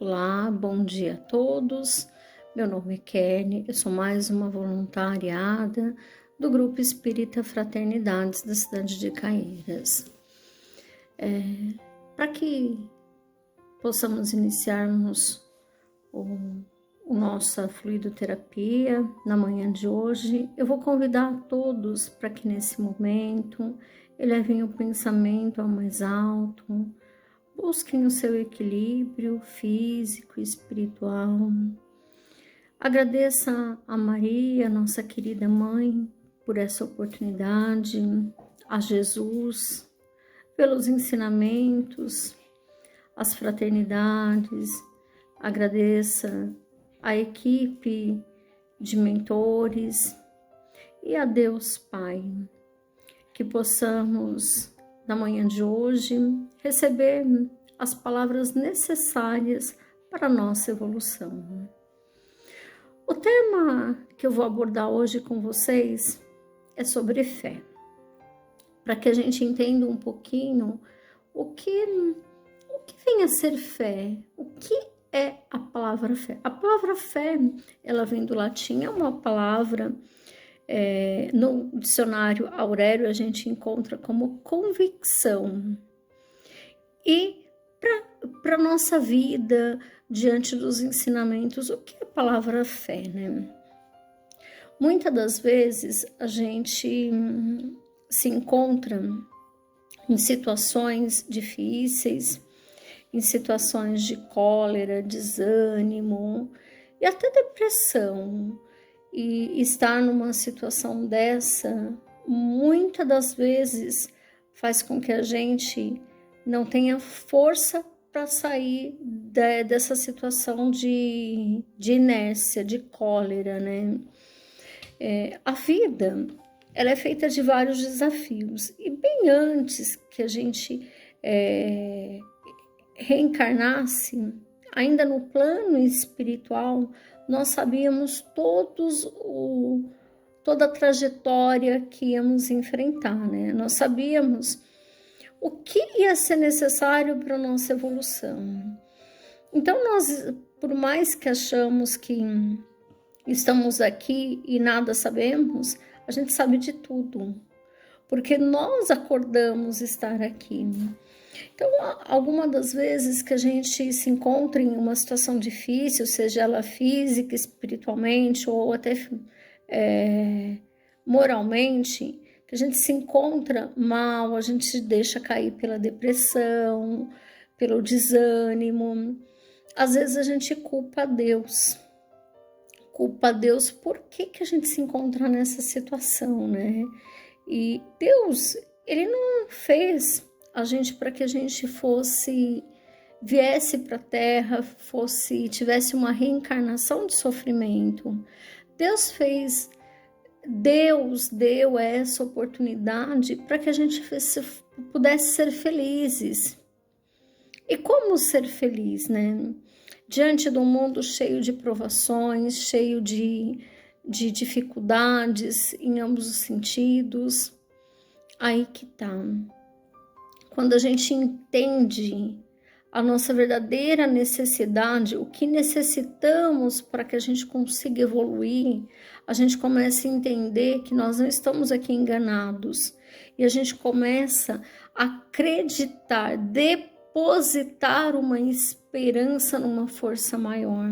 Olá, bom dia a todos. Meu nome é Kelly, eu sou mais uma voluntariada do Grupo Espírita Fraternidades da cidade de Caieiras. Para que possamos iniciarmos nossa fluidoterapia na manhã de hoje, eu vou convidar a todos para que nesse momento elevem o pensamento ao mais alto, busquem o seu equilíbrio físico e espiritual. Agradeça a Maria, nossa querida mãe, por essa oportunidade, a Jesus, pelos ensinamentos, as fraternidades. Agradeça a equipe de mentores e a Deus Pai, que possamos, na manhã de hoje, receber as palavras necessárias para a nossa evolução. O tema que eu vou abordar hoje com vocês é sobre fé, para que a gente entenda um pouquinho o que vem a ser fé, o que é a palavra fé. A palavra fé, ela vem do latim, é uma palavra, no dicionário Aurélio a gente encontra como convicção. E para a nossa vida, diante dos ensinamentos, o que é a palavra fé, né? Muitas das vezes a gente se encontra em situações difíceis, em situações de cólera, desânimo e até depressão. E estar numa situação dessa, muitas das vezes, faz com que a gente não tenha força para sair dessa situação de inércia, de cólera, né? A vida, ela é feita de vários desafios. E bem antes que a gente reencarnasse, ainda no plano espiritual, nós sabíamos toda a trajetória que íamos enfrentar, né? Nós sabíamos o que ia ser necessário para a nossa evolução. Então, nós, por mais que achamos que estamos aqui e nada sabemos, a gente sabe de tudo, porque nós acordamos estar aqui. Então, algumas das vezes que a gente se encontra em uma situação difícil, seja ela física, espiritualmente ou até moralmente, que a gente se encontra mal, a gente se deixa cair pela depressão, pelo desânimo. Às vezes a gente culpa a Deus. Culpa a Deus por que a gente se encontra nessa situação, né? E Deus, Ele não fez a gente para que a gente viesse para a Terra, tivesse uma reencarnação de sofrimento. Deus deu essa oportunidade para que a gente pudesse ser felizes. E como ser feliz, né? Diante de um mundo cheio de provações, cheio de dificuldades em ambos os sentidos, aí que tá. Quando a gente entende a nossa verdadeira necessidade, o que necessitamos para que a gente consiga evoluir, a gente começa a entender que nós não estamos aqui enganados. E a gente começa a acreditar, depositar uma esperança numa força maior.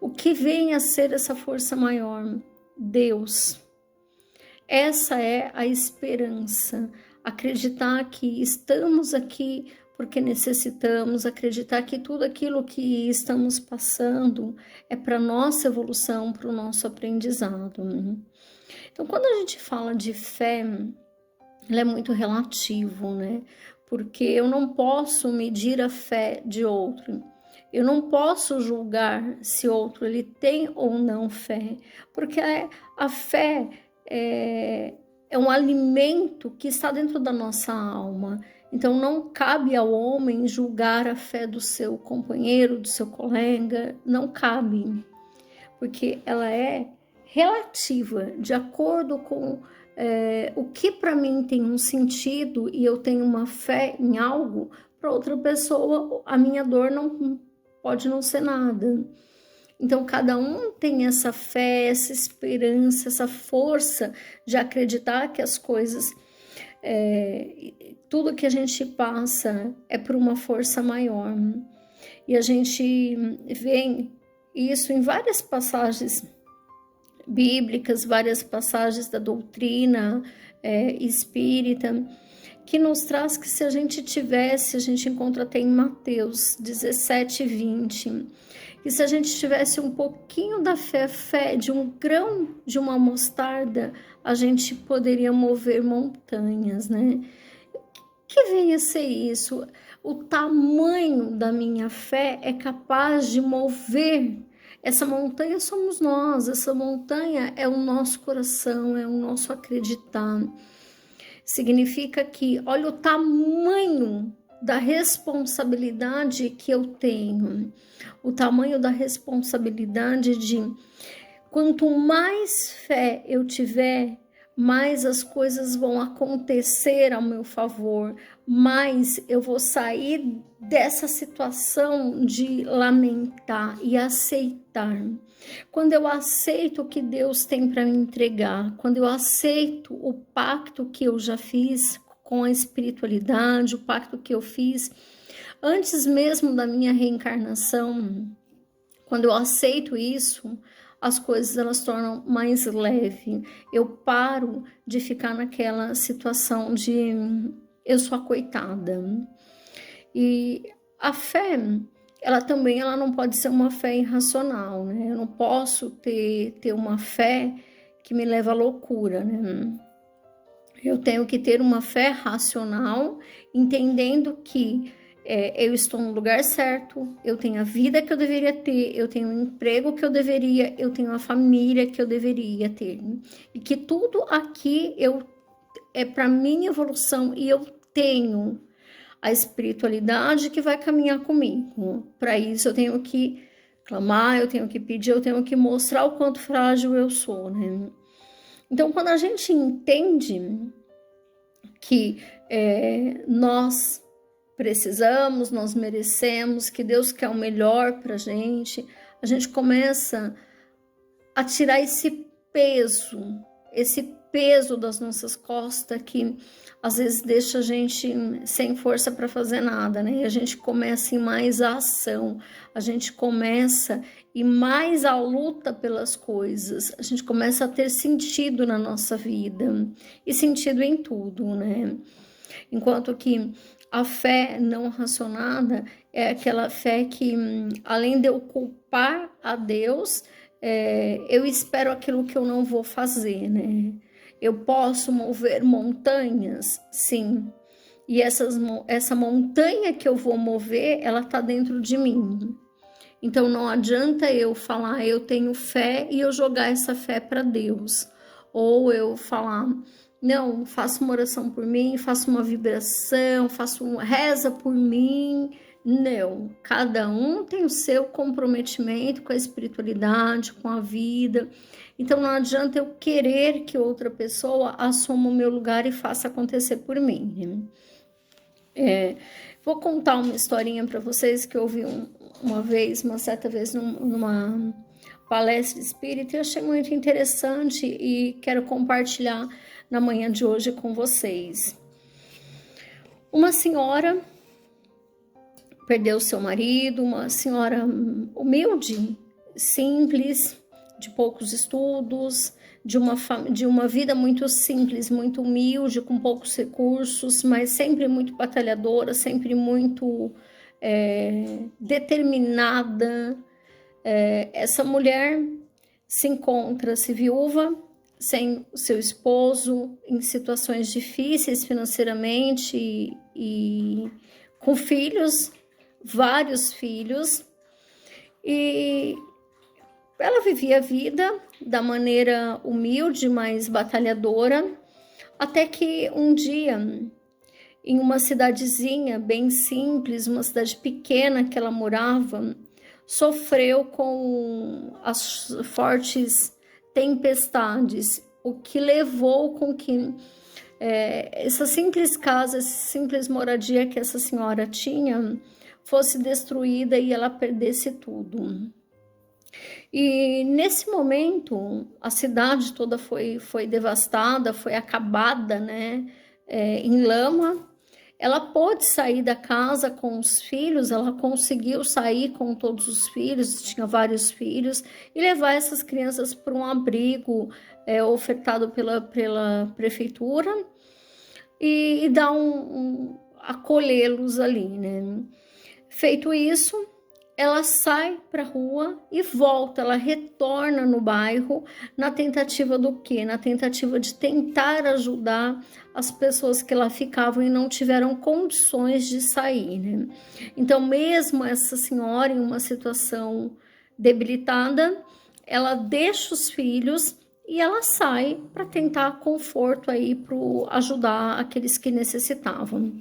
O que vem a ser essa força maior? Deus. Essa é a esperança. Acreditar que estamos aqui porque necessitamos, acreditar que tudo aquilo que estamos passando é para nossa evolução, para o nosso aprendizado. Então, quando a gente fala de fé, ela é muito relativo, né? Porque eu não posso medir a fé de outro. Eu não posso julgar se outro ele tem ou não fé, porque a fé é um alimento que está dentro da nossa alma. Então, não cabe ao homem julgar a fé do seu companheiro, do seu colega, não cabe, porque ela é relativa, de acordo com o que para mim tem um sentido e eu tenho uma fé em algo, para outra pessoa a minha dor pode não ser nada. Então, cada um tem essa fé, essa esperança, essa força de acreditar que as coisas, tudo que a gente passa é por uma força maior. E a gente vê isso em várias passagens bíblicas, várias passagens da doutrina espírita, que nos traz que se a gente tivesse, a gente encontra até em Mateus 17, 20, que se a gente tivesse um pouquinho da fé de um grão de uma mostarda, a gente poderia mover montanhas, né? Que venha a ser isso? O tamanho da minha fé é capaz de mover. Essa montanha somos nós, essa montanha é o nosso coração, é o nosso acreditar. Significa que, olha o tamanho da responsabilidade que eu tenho, o tamanho da responsabilidade de quanto mais fé eu tiver, mais as coisas vão acontecer ao meu favor, mais eu vou sair dessa situação de lamentar e aceitar. Quando eu aceito o que Deus tem para me entregar, quando eu aceito o pacto que eu já fiz com a espiritualidade, o pacto que eu fiz antes mesmo da minha reencarnação, quando eu aceito isso, as coisas elas tornam mais leve. Eu paro de ficar naquela situação de eu sou a coitada. E a fé, ela não pode ser uma fé irracional, né? Eu não posso ter uma fé que me leva à loucura, né? Eu tenho que ter uma fé racional, entendendo que eu estou no lugar certo, eu tenho a vida que eu deveria ter, eu tenho o emprego que eu deveria, eu tenho a família que eu deveria ter. E que tudo aqui é para minha evolução e eu tenho a espiritualidade que vai caminhar comigo. Para isso eu tenho que clamar, eu tenho que pedir, eu tenho que mostrar o quanto frágil eu sou, né? Então, quando a gente entende que nós precisamos, nós merecemos, que Deus quer o melhor para a gente começa a tirar esse peso das nossas costas que às vezes deixa a gente sem força para fazer nada, né? E a gente começa em mais a ação, a gente começa e mais a luta pelas coisas, a gente começa a ter sentido na nossa vida e sentido em tudo, né? Enquanto que a fé não racionada é aquela fé que, além de eu culpar a Deus, eu espero aquilo que eu não vou fazer, né? Eu posso mover montanhas? Sim. E essa montanha que eu vou mover, ela está dentro de mim. Então, não adianta eu falar, eu tenho fé, e eu jogar essa fé para Deus. Ou eu falar, não, faça uma oração por mim, faça uma vibração, reza por mim. Não, cada um tem o seu comprometimento com a espiritualidade, com a vida. Então não adianta eu querer que outra pessoa assuma o meu lugar e faça acontecer por mim. Vou contar uma historinha para vocês que eu ouvi uma certa vez numa palestra espírita e achei muito interessante e quero compartilhar na manhã de hoje com vocês. Uma senhora perdeu seu marido, uma senhora humilde, simples, de poucos estudos, de uma vida muito simples, muito humilde, com poucos recursos, mas sempre muito batalhadora, sempre muito determinada. Essa mulher se viúva, sem o seu esposo, em situações difíceis financeiramente e com filhos, vários filhos, e ela vivia a vida da maneira humilde, mas batalhadora, até que um dia, em uma cidadezinha bem simples, uma cidade pequena que ela morava, sofreu com as fortes tempestades, o que levou com que essa simples casa, essa simples moradia que essa senhora tinha, fosse destruída e ela perdesse tudo. E nesse momento, a cidade toda foi devastada, foi acabada, né, em lama. Ela pôde sair da casa com os filhos, ela conseguiu sair com todos os filhos, tinha vários filhos, e levar essas crianças para um abrigo ofertado pela prefeitura e dar acolhê-los ali, né? Feito isso, ela sai para a rua e volta, ela retorna no bairro na tentativa do quê? Na tentativa de tentar ajudar as pessoas que lá ficavam e não tiveram condições de sair, né? Então, mesmo essa senhora em uma situação debilitada, ela deixa os filhos e ela sai para tentar conforto aí, para ajudar aqueles que necessitavam.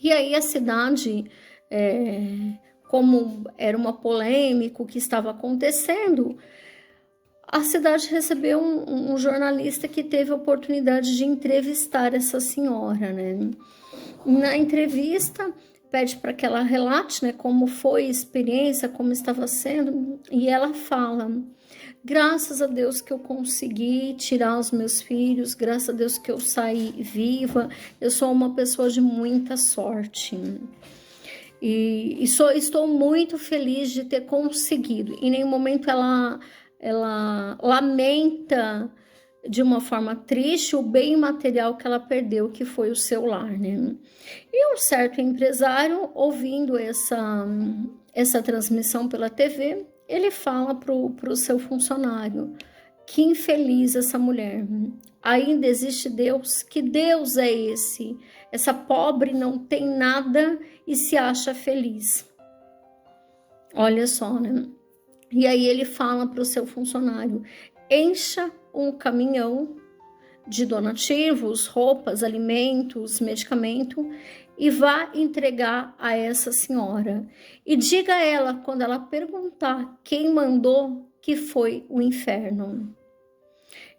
E aí a cidade... como era uma polêmica que estava acontecendo, a cidade recebeu um jornalista que teve a oportunidade de entrevistar essa senhora, né? Na entrevista, pede para que ela relate, né, como foi a experiência, como estava sendo, e ela fala: graças a Deus que eu consegui tirar os meus filhos, graças a Deus que eu saí viva, eu sou uma pessoa de muita sorte. E estou muito feliz de ter conseguido. Em nenhum momento ela lamenta de uma forma triste o bem material que ela perdeu, que foi o seu lar, né? E um certo empresário, ouvindo essa transmissão pela TV, ele fala para o seu funcionário: que infeliz essa mulher. Ainda existe Deus? Que Deus é esse? Essa pobre não tem nada e se acha feliz. Olha só, né? E aí ele fala para o seu funcionário: encha um caminhão de donativos, roupas, alimentos, medicamento e vá entregar a essa senhora. E diga a ela, quando ela perguntar quem mandou, que foi o inferno.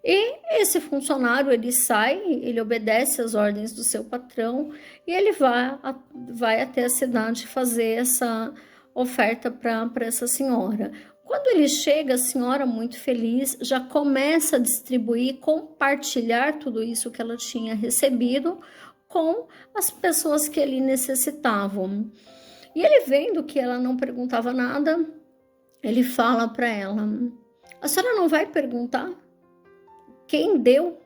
E esse funcionário, ele sai, ele obedece às ordens do seu patrão e ele vai até a cidade fazer essa oferta para essa senhora. Quando ele chega, a senhora, muito feliz, já começa a distribuir, compartilhar tudo isso que ela tinha recebido com as pessoas que ali necessitavam. E ele, vendo que ela não perguntava nada, ele fala para ela: a senhora não vai perguntar quem deu,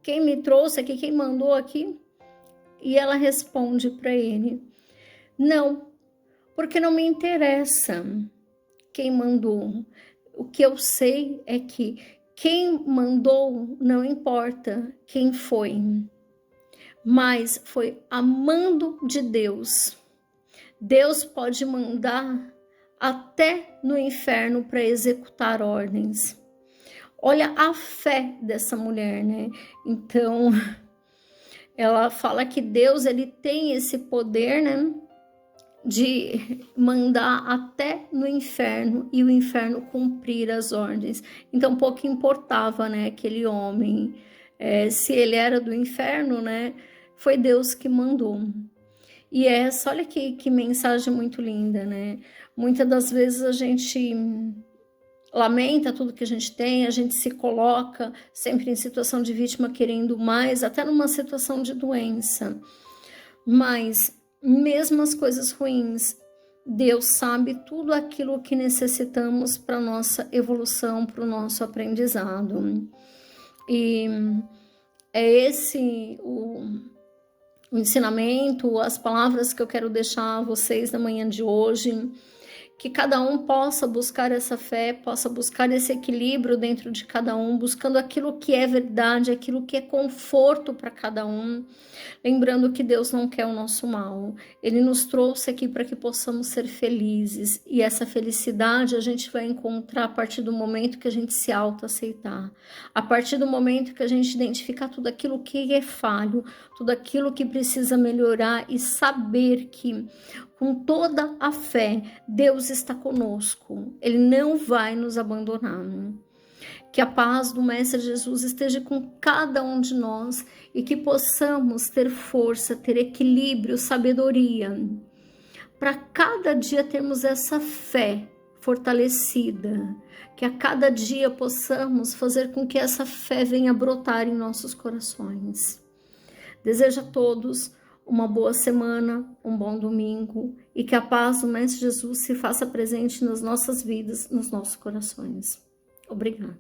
quem me trouxe aqui, quem mandou aqui? E ela responde para ele: não, porque não me interessa quem mandou. O que eu sei é que quem mandou não importa quem foi, mas foi a mando de Deus. Deus pode mandar até no inferno para executar ordens. Olha a fé dessa mulher, né? Então, ela fala que Deus, ele tem esse poder, né, de mandar até no inferno e o inferno cumprir as ordens. Então, pouco importava, né, aquele homem, se ele era do inferno, né, foi Deus que mandou. E olha que mensagem muito linda, né? Muitas das vezes a gente lamenta tudo que a gente tem, a gente se coloca sempre em situação de vítima, querendo mais, até numa situação de doença. Mas, mesmo as coisas ruins, Deus sabe tudo aquilo que necessitamos para a nossa evolução, para o nosso aprendizado. E é esse o ensinamento, as palavras que eu quero deixar a vocês na manhã de hoje. Que cada um possa buscar essa fé, possa buscar esse equilíbrio dentro de cada um, buscando aquilo que é verdade, aquilo que é conforto para cada um. Lembrando que Deus não quer o nosso mal. Ele nos trouxe aqui para que possamos ser felizes. E essa felicidade a gente vai encontrar a partir do momento que a gente se autoaceitar. A partir do momento que a gente identificar tudo aquilo que é falho, tudo aquilo que precisa melhorar e saber que com toda a fé, Deus está conosco. Ele não vai nos abandonar. Que a paz do Mestre Jesus esteja com cada um de nós e que possamos ter força, ter equilíbrio, sabedoria para cada dia termos essa fé fortalecida, que a cada dia possamos fazer com que essa fé venha brotar em nossos corações. Desejo a todos uma boa semana, um bom domingo e que a paz do Mestre Jesus se faça presente nas nossas vidas, nos nossos corações. Obrigada.